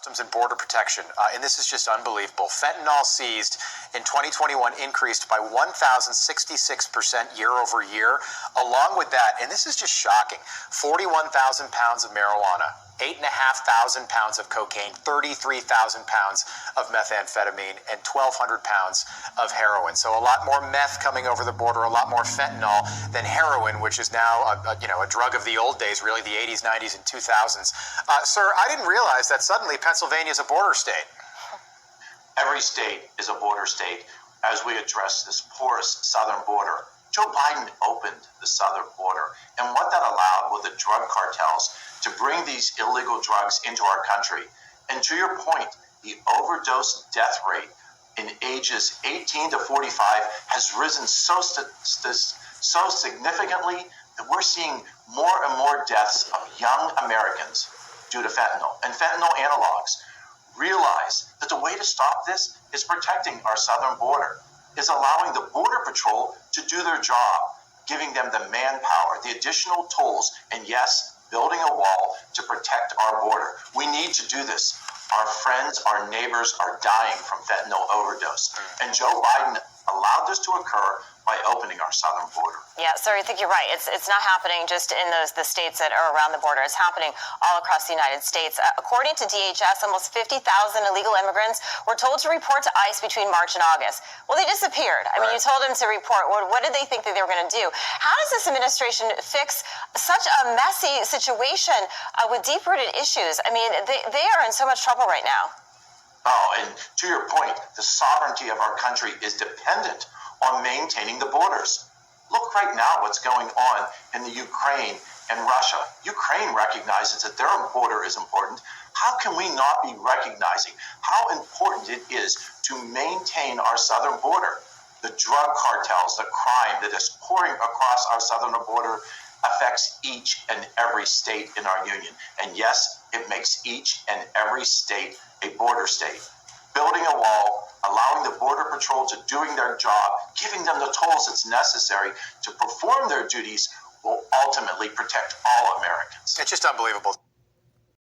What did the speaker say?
Customs and Border Protection, and this is just unbelievable. Fentanyl seized in 2021 increased by 1,066% year over year. Along with that, and this is just shocking, 41,000 pounds of marijuana, 8,500 pounds of cocaine, 33,000 pounds of methamphetamine, and 1,200 pounds of heroin. So a lot more meth coming over the border, a lot more fentanyl than heroin, which is now a drug of the old days, really the 80s, 90s, and 2000s. Sir, I didn't realize that suddenly Pennsylvania is a border state. Every state is a border state as we address this porous southern border. Joe Biden opened the southern border, and what that allowed were the drug cartels to bring these illegal drugs into our country. And to your point, the overdose death rate in ages 18 to 45 has risen so significantly that we're seeing more and more deaths of young Americans due to fentanyl. And fentanyl analogs realize that the way to stop this is protecting our southern border, is allowing the Border Patrol to do their job, giving them the manpower, the additional tools, and yes, building a wall to protect our border. We need to do this. Our friends, our neighbors are dying from fentanyl overdose. And Joe Biden allowed this to occur by opening our southern border. Yeah, sir, I think you're right. It's not happening just in the states that are around the border. It's happening all across the United States. According to DHS, almost 50,000 illegal immigrants were told to report to ICE between March and August. Well, they disappeared. I mean, you told them to report. What did they think that they were going to do? How does this administration fix such a messy situation with deep-rooted issues? I mean, they are in so much trouble right now. Oh, and to your point, the sovereignty of our country is dependent on maintaining the borders. Look right now what's going on in the Ukraine and Russia. Ukraine recognizes that their border is important. How can we not be recognizing how important it is to maintain our southern border? The drug cartels, the crime that is pouring across our southern border affects each and every state in our union. And yes, it makes each and every state a border state. Building a wall, allowing the Border Patrol to doing their job, giving them the tools that's necessary to perform their duties will ultimately protect all Americans. It's just unbelievable.